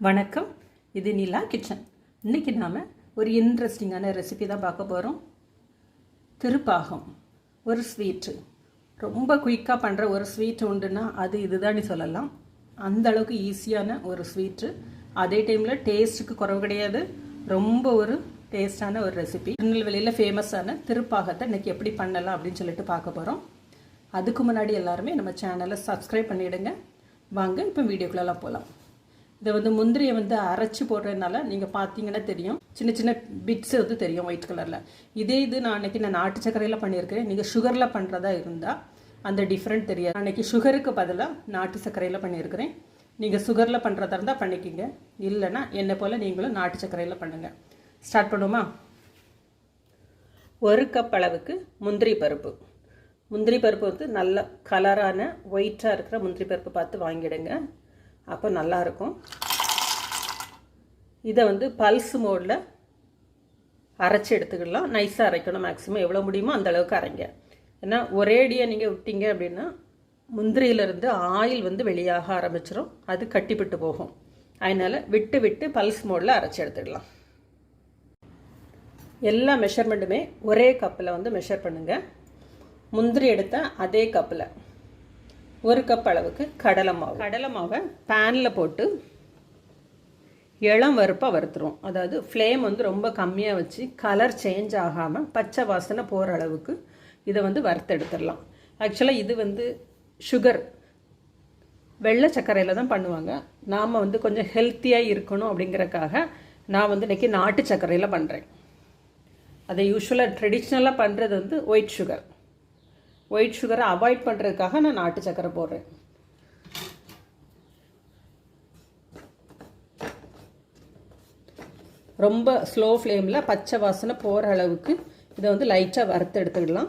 வணக்கம். இது நிலா கிச்சன். இன்றைக்கி நாம் ஒரு இன்ட்ரெஸ்டிங்கான ரெசிபி தான் பார்க்க போகிறோம். திருப்பாகம், ஒரு ஸ்வீட்டு. ரொம்ப குயிக்காக பண்ணுற ஒரு ஸ்வீட் உண்டுன்னா அது இதுதான் சொல்லலாம். அந்த அளவுக்கு ஈஸியான ஒரு ஸ்வீட்டு, அதே டைமில் டேஸ்ட்டுக்கு குறவு கிடையாது. ரொம்ப ஒரு டேஸ்டான ஒரு ரெசிபி. திருநெல்வேலியில் ஃபேமஸான திருப்பாகத்தை இன்றைக்கி எப்படி பண்ணலாம் அப்படின்னு சொல்லிட்டு பார்க்க போகிறோம். அதுக்கு முன்னாடி எல்லாருமே நம்ம சேனலை சப்ஸ்கிரைப் பண்ணிவிடுங்க. வாங்க இப்போ வீடியோக்குள்ளெல்லாம் போகலாம். இதை முந்திரியை அரைச்சி போடுறதுனால நீங்கள் பார்த்தீங்கன்னா தெரியும், சின்ன சின்ன பிட்ஸ் தெரியும் ஒயிட் கலரில். இது நான் அன்றைக்கி நாட்டு சர்க்கரையில் பண்ணியிருக்கிறேன். நீங்கள் சுகரில் பண்ணுறதா இருந்தால் அந்த டிஃப்ரெண்ட் தெரியாது. அன்றைக்கி சுகருக்கு பதிலாக நாட்டு சர்க்கரையில் பண்ணியிருக்கிறேன். நீங்கள் சுகரில் பண்ணுறதா இருந்தால் பண்ணிக்கிங்க, இல்லைன்னா என்னை போல் நீங்களும் நாட்டு சர்க்கரையில் பண்ணுங்கள். ஸ்டார்ட் பண்ணுவோமா? 1 கப் அளவுக்கு முந்திரி பருப்பு. முந்திரி பருப்பு நல்ல கலரான ஒயிட்டாக இருக்கிற முந்திரி பருப்பு பார்த்து வாங்கிடுங்க, அப்போ நல்லாயிருக்கும். இதை பல்ஸ் மோடில் அரைச்சி எடுத்துக்கலாம். நைஸாக அரைக்கணும், மேக்ஸிமம் எவ்வளோ முடியுமோ அந்த அளவுக்கு அரைங்க. ஏன்னா ஒரேடியாக நீங்கள் விட்டீங்க அப்படின்னா முந்திரியிலேருந்து ஆயில் வெளியாக ஆரம்பிச்சிடும், அது கட்டிப்பிட்டு போகும். அதனால் விட்டு விட்டு பல்ஸ் மோடில் அரைச்சி எடுத்துக்கலாம். எல்லா மெஷர்மெண்ட்டுமே ஒரே கப்பில் மெஷர் பண்ணுங்கள். முந்திரி எடுத்த அதே கப்பில் 1 கப் அளவுக்கு கடலை மாவை பேனில் போட்டு இளம் வறுப்பாக வறுத்துரும். அதாவது ஃப்ளேம் ரொம்ப கம்மியாக வச்சு கலர் சேஞ்ச் ஆகாமல் பச்சை வாசனை போகிற அளவுக்கு இதை வறுத்தெடுத்துடலாம். ஆக்சுவலாக இது சுகர் வெள்ளை சர்க்கரையில் தான் பண்ணுவாங்க. நாம் கொஞ்சம் ஹெல்த்தியாக இருக்கணும் அப்படிங்கிறக்காக நான் இன்றைக்கி நாட்டு சர்க்கரையில் பண்ணுறேன். அதை யூஸ்வலாக ட்ரெடிஷ்னலாக பண்ணுறது ஒயிட் சுகர். ஒயிட் சுகரை அவாய்ட் பண்ணுறதுக்காக நான் நாட்டு சர்க்கரை போடுறேன். ரொம்ப ஸ்லோ ஃப்ளேமில் பச்சை வாசனை போகிற அளவுக்கு இதை லைட்டாக வறுத்து எடுத்துக்கிடலாம்.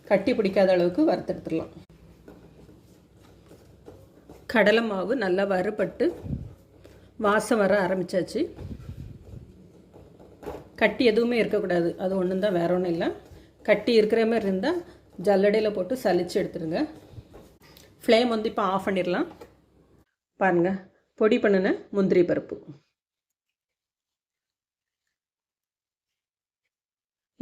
கட்டி பிடிக்காத அளவுக்கு வறுத்து எடுத்துடலாம். கடலை மாவு நல்லா வறுபட்டு வாசம் வர ஆரம்பித்தாச்சு. கட்டி எதுவுமே இருக்கக்கூடாது, அது ஒன்றும் தான், வேற ஒன்றும் இல்லை. கட்டி இருக்கிற மாதிரி இருந்தால் ஜல்லடையில் போட்டு சலிச்சு எடுத்துருங்க. ஃப்ளேம் இப்போ ஆஃப் பண்ணிடலாம். பாருங்கள், பொடி பண்ணின முந்திரி பருப்பு.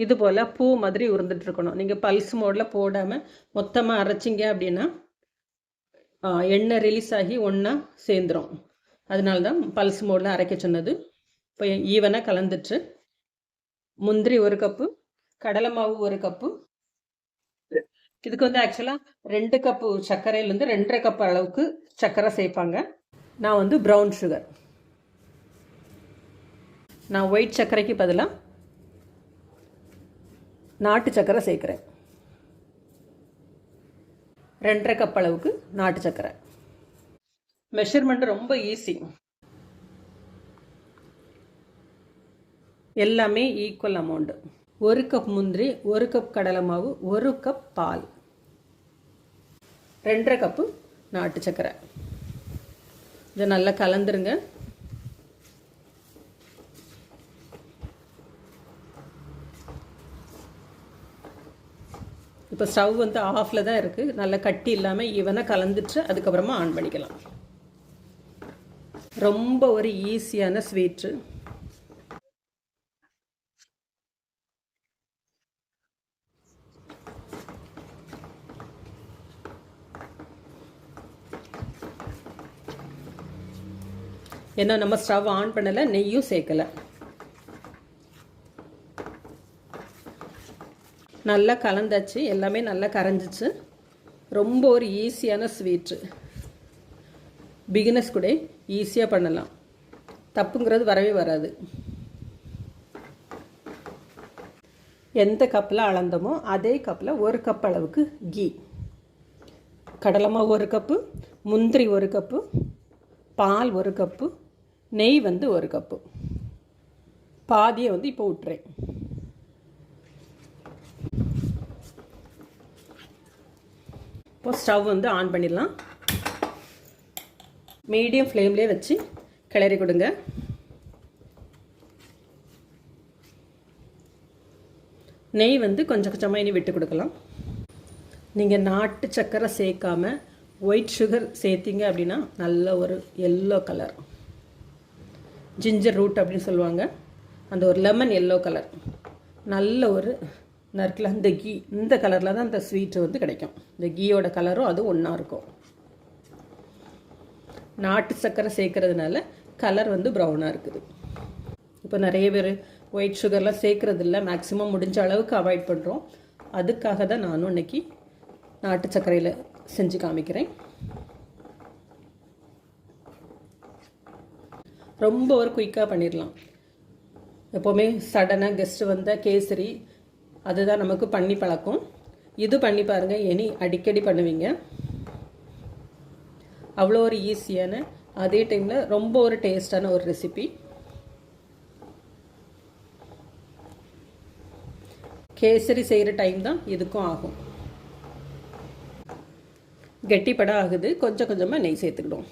இது போல் பூ மாதிரி உருந்துட்டுருக்கணும். நீங்கள் பல்ஸ் மோடில் போடாமல் மொத்தமாக அரைச்சிங்க அப்படின்னா எண்ணெய் ரிலீஸ் ஆகி ஒன்றா சேர்ந்துடும். அதனால தான் பல்ஸ் மோடில் அரைக்க சொன்னது. இப்போ ஈவனாக கலந்துட்டு முந்திரி 1 கப்பு, கடலை மாவு 1 கப்பு. இதுக்கு ஆக்சுவலாக 2 கப்பு சர்க்கரையிலேருந்து 2.5 கப் அளவுக்கு சர்க்கரை சேர்ப்பாங்க. நான் ப்ரௌன் சுகர், நான் ஒயிட் சர்க்கரைக்கு பதிலாக நாட்டு சர்க்கரை சேர்க்குறேன். 2.5 கப் அளவுக்கு நாட்டு சர்க்கரை. மெஷர்மெண்ட் ரொம்ப ஈஸி, எல்லாமே ஈக்குவல் அமௌண்ட்டு. 1 கப் முந்திரி, 1 கப் கடலை மாவு, 1 கப் பால், 2.5 கப்பு நாட்டு சர்க்கரை. இதை நல்லா கலந்துருங்க. இப்போ ஸ்டவ் ஆஃபில் தான் இருக்குது. நல்லா கட்டி இல்லாமல் ஈவனாக கலந்துட்டு அதுக்கப்புறமா ஆன் பண்ணிக்கலாம். ரொம்ப ஒரு ஈஸியான ஸ்வீட்டு. ஏன்னா நம்ம ஸ்டவ் ஆன் பண்ணலை, நெய்யும் சேர்க்கலை. நல்லா கலந்தாச்சு, எல்லாமே நல்லா கரைஞ்சிச்சு. ரொம்ப ஒரு ஈஸியான ஸ்வீட்டு. பிகினர்ஸ் கூட ஈஸியாக பண்ணலாம், தப்புங்கிறது வரவே வராது. எந்த கப்பில் அளந்தமோ அதே கப்பில் 1 கப் அளவுக்கு கீ. கடலை மாவு 1 கப்பு, முந்திரி 1 கப்பு, பால் 1 கப்பு, நெய் 1 கப்பு. பாதியை இப்போ விட்டுறேன். இப்போ ஸ்டவ் ஆன் பண்ணிடலாம். மீடியம் ஃப்ளேம்லேயே வச்சு கிளறி கொடுங்க. நெய் கொஞ்சம் கொஞ்சமாக இனி விட்டு கொடுக்கலாம். நீங்கள் நாட்டு சர்க்கரை சேர்க்காமல் ஒயிட் சுகர் சேர்த்திங்க அப்படின்னா நல்ல ஒரு எல்லோ கலர். ஜிஞ்சர் ரூட் அப்படின்னு சொல்லுவாங்க. அந்த ஒரு லெமன் எல்லோ கலர், நல்ல ஒரு நறுக்கில் இந்த கீ, இந்த கலரில் தான் அந்த ஸ்வீட்டு வந்து கிடைக்கும். இந்த கீயோட கலரும் அது ஒன்றா இருக்கும். நாட்டு சர்க்கரை சேர்க்கறதுனால கலர் வந்து ப்ரௌனாக இருக்குது. இப்போ நிறைய பேர் ஒயிட் சுகர்லாம் சேர்க்குறது இல்லை, மேக்ஸிமம் முடிஞ்ச அளவுக்கு அவாய்ட் பண்ணுறோம். அதுக்காக தான் நானும் இன்றைக்கி நாட்டு சர்க்கரையில் செஞ்சு காமிக்கிறேன். ரொம்ப ஒரு குயிக்காக பண்ணிடலாம். எப்போவுமே சடனாக கெஸ்ட்டு வந்தால் கேசரி அதுதான் நமக்கு பண்ணி பழக்கம். இது பண்ணி பாருங்கள், இனி அடிக்கடி பண்ணுவீங்க. அவ்வளோ ஒரு ஈஸியான, அதே டைமில் ரொம்ப ஒரு டேஸ்டான ஒரு ரெசிபி. கேசரி செய்கிற டைம் தான் இதுக்கும் ஆகும். கெட்டிப்படம் ஆகுது, கொஞ்சம் கொஞ்சமாக நெய் சேர்த்துக்கிடும்.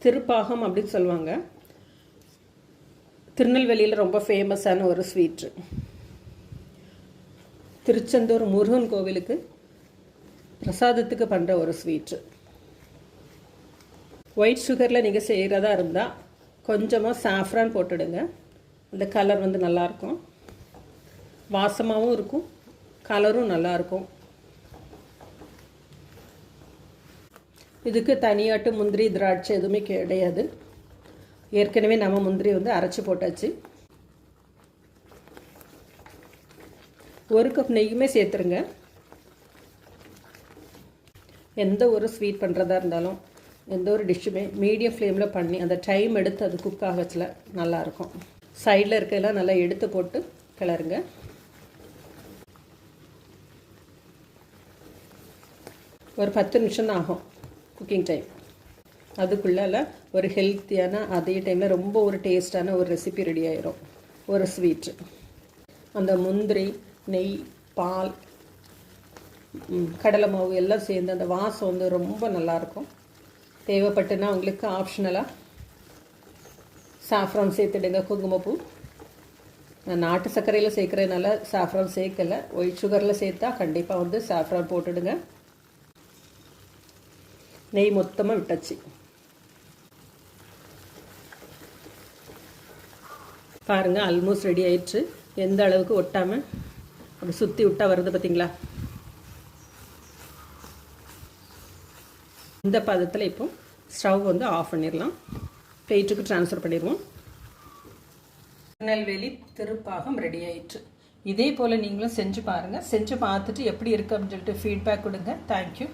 திருப்பாகம் அப்படின்னு சொல்லுவாங்க. திருநெல்வேலியில் ரொம்ப ஃபேமஸான ஒரு ஸ்வீட்டு. திருச்செந்தூர் முருகன் கோவிலுக்கு பிரசாதத்துக்கு பண்ணுற ஒரு ஸ்வீட்டு. ஒயிட் சுகரில் நீங்கள் செய்கிறதா இருந்தால் கொஞ்சமாக சாஃப்ரான் போட்டுடுங்க. அந்த கலர் வந்து நல்லாயிருக்கும், வாசமாகவும் இருக்கும், கலரும் நல்லாயிருக்கும். இதுக்கு தனியாட்டு முந்திரி திராட்சை எதுவுமே கிடையாது. ஏற்கனவே நம்ம முந்திரி வந்து அரைச்சி போட்டாச்சு. 1 கப் நெய்யுமே சேர்த்துருங்க. எந்த ஒரு ஸ்வீட் பண்ணுறதா இருந்தாலும், எந்த ஒரு டிஷ்ஷுமே மீடியம் ஃப்ளேமில் பண்ணி அந்த டைம் எடுத்து அது குக் ஆகச்சில் நல்லாயிருக்கும். சைடில் இருக்கையெல்லாம் நல்லா எடுத்து போட்டு கிளறுங்க. ஒரு 10 நிமிஷம் தான் ஆகும் குக்கிங் டைம். அதுக்குள்ளே ஒரு ஹெல்த்தியான, அதே டைமில் ரொம்ப ஒரு டேஸ்டான ஒரு ரெசிபி ரெடி ஆயிரும். ஒரு ஸ்வீட்டு, அந்த முந்திரி, நெய், பால், கடலை மாவு எல்லாம் சேர்ந்து அந்த வாசம் வந்து ரொம்ப நல்லாயிருக்கும். தேவைப்பட்டுனா உங்களுக்கு ஆப்ஷனலாக சாஃப்ரான் சேர்த்துடுங்க, குங்குமப்பூ. நான் நாட்டு சர்க்கரையில் சேர்க்குறதுனால சாஃப்ரான் சேர்க்கலை. ஒயிட் சுகரில் சேர்த்தா கண்டிப்பாக வந்து சாஃப்ரான் போட்டுடுங்க. நெய் மொத்தமாக விட்டாச்சு. பாருங்கள், ஆல்மோஸ்ட் ரெடி ஆயிடுச்சு. எந்த அளவுக்கு ஒட்டாமல் அப்படி சுற்றி விட்டால் வருது பார்த்தீங்களா? இந்த பதத்தில் இப்போ ஸ்டவ் வந்து ஆஃப் பண்ணிடலாம். பிளேட்டுக்கு ட்ரான்ஸ்ஃபர் பண்ணிடுவோம். திருநெல்வேலி திருப்பாகம் ரெடி ஆயிடுச்சு. இதே போல் நீங்களும் செஞ்சு பாருங்கள். செஞ்சு பார்த்துட்டு எப்படி இருக்குது அப்படின்னு சொல்லிட்டு ஃபீட்பேக் கொடுங்க. தேங்க்யூ.